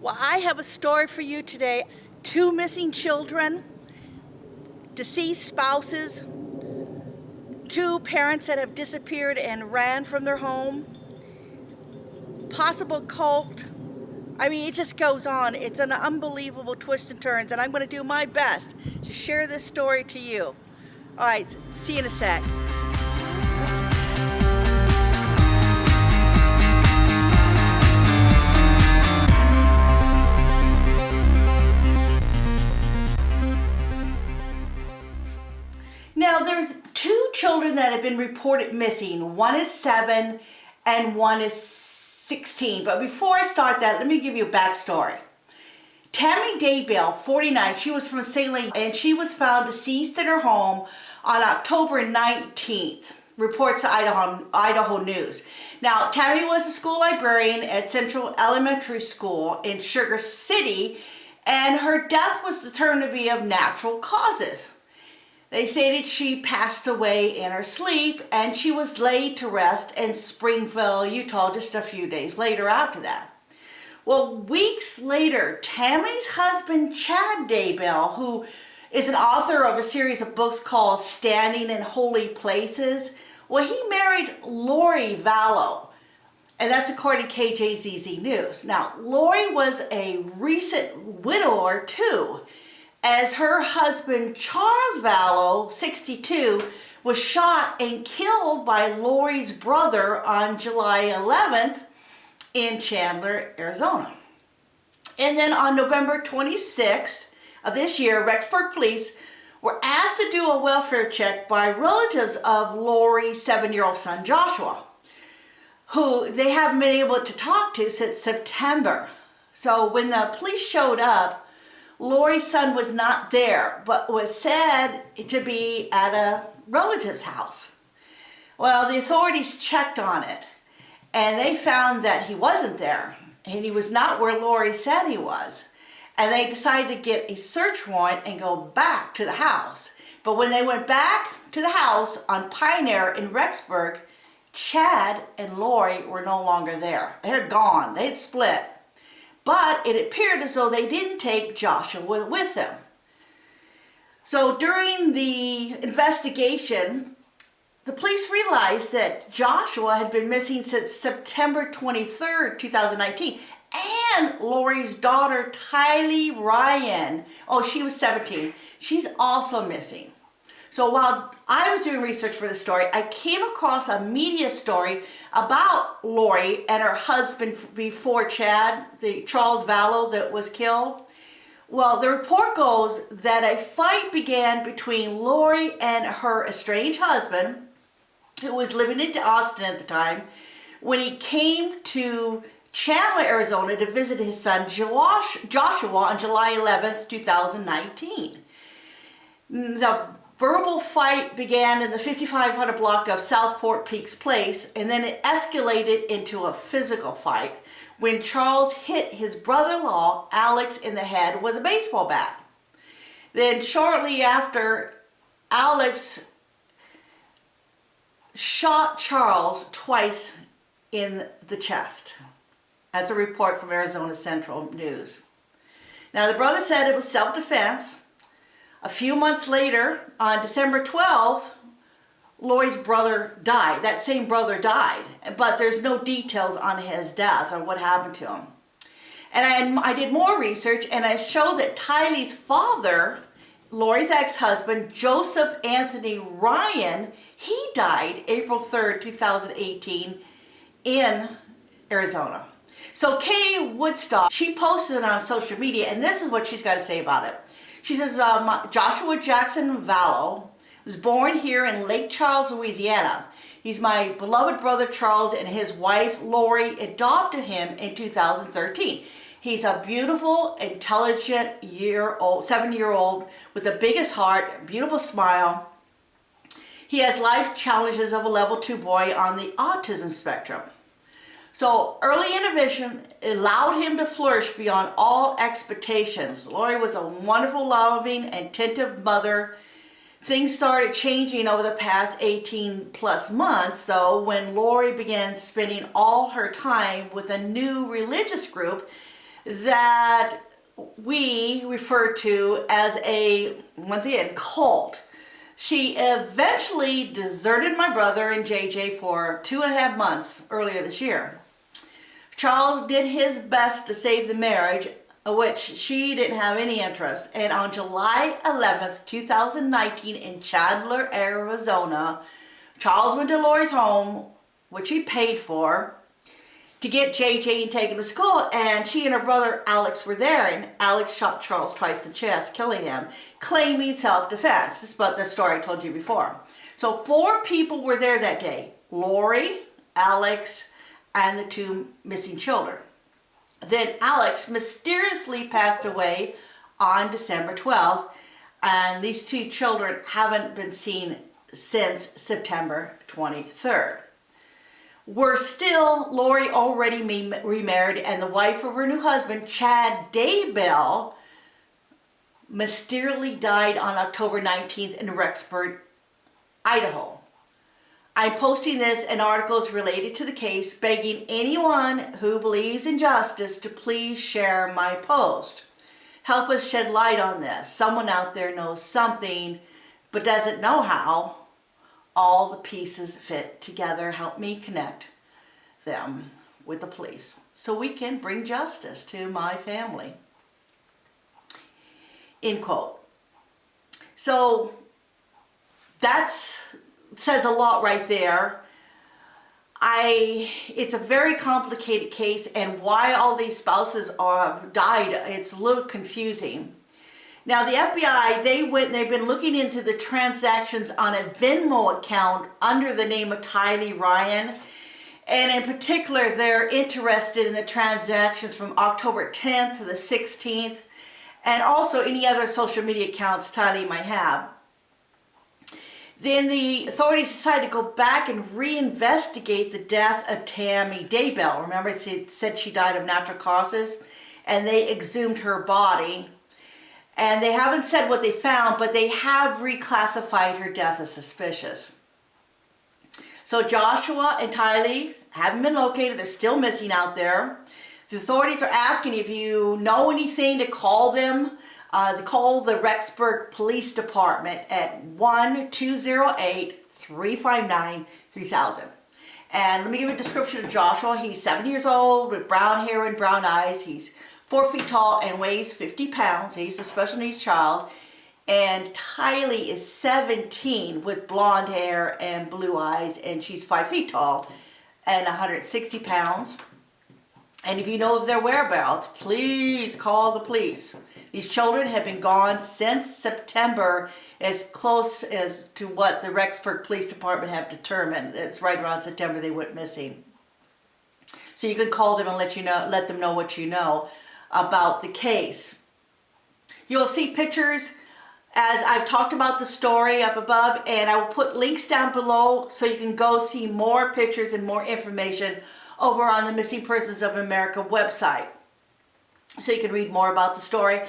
Well, I have a story for you today. Two missing children, deceased spouses, two parents that have disappeared and ran from their home, possible cult. I mean, it just goes on. It's an unbelievable twist and turns, and I'm going to do my best to share this story to you. All right, see you in a sec. Now, there's two children that have been reported missing. One is 7 and one is 16. But before I start that, let me give you a backstory. Tammy De Bel, 49, she was from St. Louis, and she was found deceased in her home on October 19th, reports Idaho News. Now, Tammy was a school librarian at Central Elementary School in Sugar City, and her death was determined to be of natural causes. They stated she passed away in her sleep, and she was laid to rest in Springfield, Utah, just a few days later after that. Well, weeks later, Tammy's husband, Chad De Bel, who is an author of a series of books called Standing in Holy Places, well, he married Laurie Vallow, and that's according to KJZZ News. Now, Laurie was a recent widower, too, as her husband, Charles Vallow, 62, was shot and killed by Laurie's brother on July 11th in Chandler, Arizona. And then on November 26th of this year, Rexburg police were asked to do a welfare check by relatives of Laurie's 7-year-old son, Joshua, who they haven't been able to talk to since September. So when the police showed up, Laurie's son was not there, but was said to be at a relative's house. Well, the authorities checked on it, and they found that he wasn't there, and he was not where Laurie said he was. And they decided to get a search warrant and go back to the house. But when they went back to the house on Pioneer in Rexburg, Chad and Laurie were no longer there. They're gone. They had split. But it appeared as though they didn't take Joshua with them. So during the investigation, the police realized that Joshua had been missing since September 23rd, 2019. And Laurie's daughter, Kylie Ryan, she was 17, she's also missing. So while I was doing research for this story, I came across a media story about Laurie and her husband before Chad, the Charles Vallow that was killed. Well, the report goes that a fight began between Laurie and her estranged husband, who was living in Austin at the time, when he came to Chandler, Arizona to visit his son Joshua on July 11th, 2019. The verbal fight began in the 5500 block of Southport Peaks Place, and then it escalated into a physical fight when Charles hit his brother-in-law, Alex, in the head with a baseball bat. Then shortly after, Alex shot Charles twice in the chest. That's a report from Arizona Central News. Now, the brother said it was self-defense. A few months later, on December 12th, Laurie's brother died. That same brother died, but there's no details on his death or what happened to him. And I did more research, and I showed that Kylie's father, Laurie's ex-husband, Joseph Anthony Ryan, he died April 3rd, 2018 in Arizona. So Kay Woodstock, she posted it on social media, and this is what she's got to say about it. She says, Joshua Jackson Vallow was born here in Lake Charles, Louisiana. He's my beloved brother Charles, and his wife Laurie adopted him in 2013. He's a beautiful, intelligent 7-year-old with the biggest heart, beautiful smile. He has life challenges of a level 2 boy on the autism spectrum. So early intervention allowed him to flourish beyond all expectations. Laurie was a wonderful, loving, and attentive mother. Things started changing over the past 18 plus months, though, when Laurie began spending all her time with a new religious group that we refer to as a, once again, cult. She eventually deserted my brother and JJ for 2.5 months earlier this year. Charles did his best to save the marriage, which she didn't have any interest. And on July 11th, 2019 in Chandler, Arizona, Charles went to Laurie's home, which he paid for, to get JJ and take him to school, and she and her brother Alex were there, and Alex shot Charles twice in the chest, killing him, claiming self-defense. This is about the story I told you before. So 4 people were there that day: Laurie, Alex, and the 2 missing children. Then Alex mysteriously passed away on December 12th, and these 2 children haven't been seen since September 23rd. Laurie already remarried, and the wife of her new husband, Chad De Bel, mysteriously died on October 19th in Rexburg, Idaho. I'm posting this and articles related to the case, begging anyone who believes in justice to please share my post. Help us shed light on this. Someone out there knows something but doesn't know how. All the pieces fit together. Help me connect them with the police so we can bring justice to my family. End quote. So that says a lot right there. It's a very complicated case, and why all these spouses died, it's a little confusing. Now the FBI, they've been looking into the transactions on a Venmo account under the name of Kylie Ryan. And in particular, they're interested in the transactions from October 10th to the 16th, and also any other social media accounts Kylie might have. Then the authorities decided to go back and reinvestigate the death of Tammy De Bel. Remember, it said she died of natural causes, and they exhumed her body. And they haven't said what they found, but they have reclassified her death as suspicious. So Joshua and Kylie haven't been located. They're still missing out there. The authorities are asking if you know anything to call them. Call the Rexburg Police Department at 1-208-359-3000. And let me give you a description of Joshua. He's 7 years old with brown hair and brown eyes. He's 4 feet tall and weighs 50 pounds. He's a special needs child. And Kylie is 17 with blonde hair and blue eyes, and she's 5 feet tall and 160 pounds. And if you know of their whereabouts, please call the police. These children have been gone since September, as close as to what the Rexburg Police Department have determined. It's right around September they went missing. So you can call them and let them know what you know about the case. You'll see pictures as I've talked about the story up above, and I will put links down below so you can go see more pictures and more information over on the Missing Persons of America website, so you can read more about the story.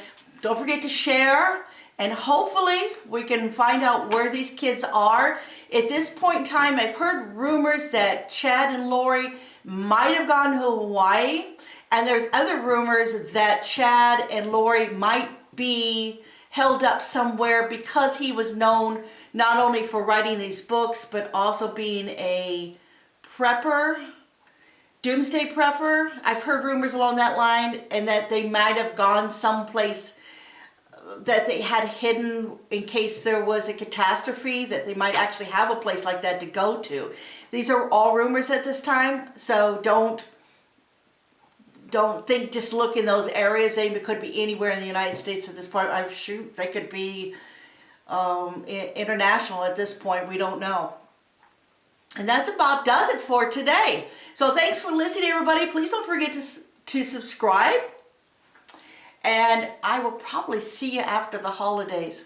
Don't forget to share, and hopefully we can find out where these kids are. At this point in time, I've heard rumors that Chad and Laurie might have gone to Hawaii, and there's other rumors that Chad and Laurie might be held up somewhere because he was known not only for writing these books, but also being a prepper, doomsday prepper. I've heard rumors along that line, and that they might have gone someplace that they had hidden in case there was a catastrophe, that they might actually have a place like that to go to. These are all rumors at this time, so don't think, just look in those areas. They could be anywhere in the United States at this point. I'm sure they could be international at this point. We don't know. And that's about does it for today. So thanks for listening, everybody. Please don't forget to subscribe. And I will probably see you after the holidays.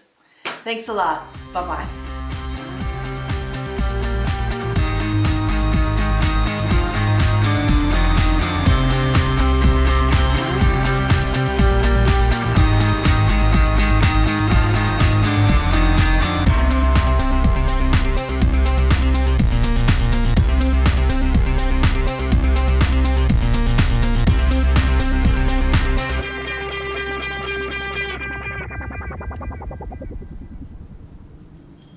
Thanks a lot. Bye-bye.